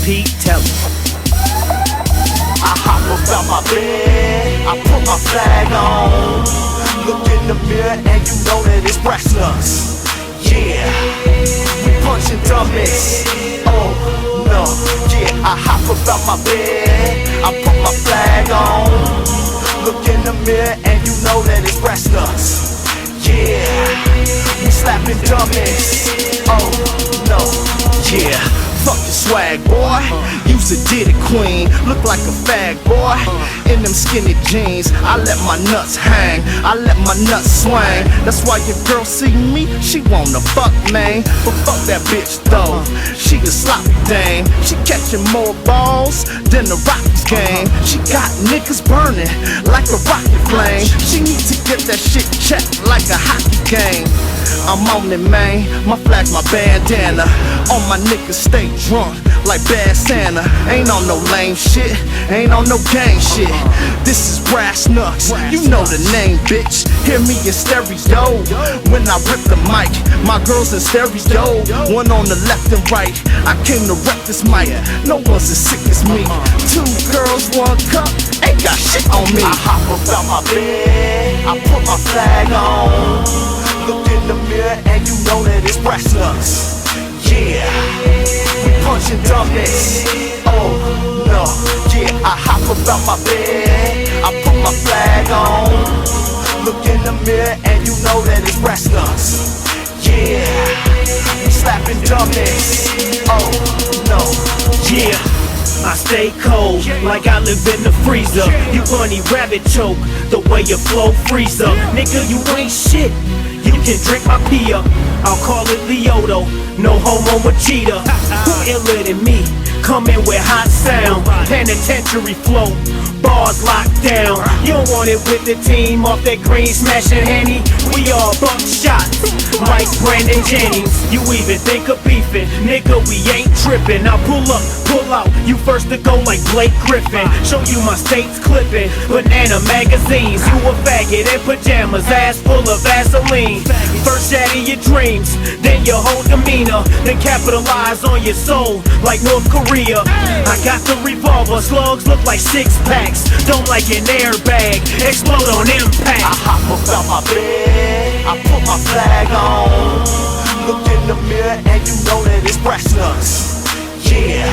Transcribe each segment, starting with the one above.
Pete, tell him. I hop about my bed, I put my flag on. Look in the mirror and you know that it's wrestlers. Yeah, we punching dummies. Oh no, yeah, I hop about my bed, I put my flag on. Look in the mirror and you know that it's wrestlers. Yeah, we slapping dummies. Oh no, yeah. Fuck your swag, boy. You's a ditty queen, look like a fag, boy. In them skinny jeans, I let my nuts hang, I let my nuts swing. That's why your girl see me, she wanna fuck, man. But fuck that bitch though, she a sloppy dame. She catching more balls than the Rockets game. She got niggas burning like a rocket flame. She need to get that shit checked like a hockey game. I'm on it, man, my flag's my bandana. All my niggas stay drunk like Bad Santa. Ain't on no lame shit, ain't on no gang shit. This is Brass Knucks, you know the name, bitch. Hear me in stereo when I rip the mic. My girls in stereo, one on the left and right. I came to wreck this mic, no one's as sick as me. Two girls, one cup, ain't got shit on me. I hop about my bed, I put my flag on. Look in the mirror and you know that it's wrestlers. Yeah, we punching dummies. Oh no, yeah, I hop about my bed, I put my flag on. Look in the mirror and you know that it's wrestlers. Yeah, we slapping dummies. Oh no, Yeah, I stay cold, like I live in the freezer. You bunny rabbit choke, the way your flow freeze up. Nigga, you ain't shit, you can drink my pee up. I'll call it Leoto, no homo machida. Who iller than me? Coming with hot sound, penitentiary flow, bars locked down. You don't want it with the team off that green smashing Henny. We all buck shots, like Brandon Jennings. You even think of beefing, nigga, we ain't tripping. I pull up, pull out, you first to go like Blake Griffin. Show you my states clipping, banana magazines. You a faggot in pajamas, ass full of Vaseline. First shatter your dreams, then your whole demeanor, then capitalize on your soul like North Korea. I got the revolver, slugs look like six packs. Don't like an airbag, explode on impact. I hop about my bed, I put my flag on. Look in the mirror and you know that it's wrestlers. Yeah,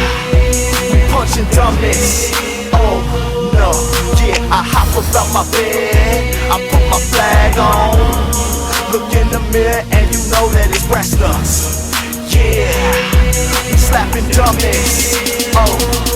we punching dummies. Oh no, yeah, I hop about my bed, I put my flag on. Look in the mirror and you know that it's wrestlers. Yeah, we slapping dummies. Oh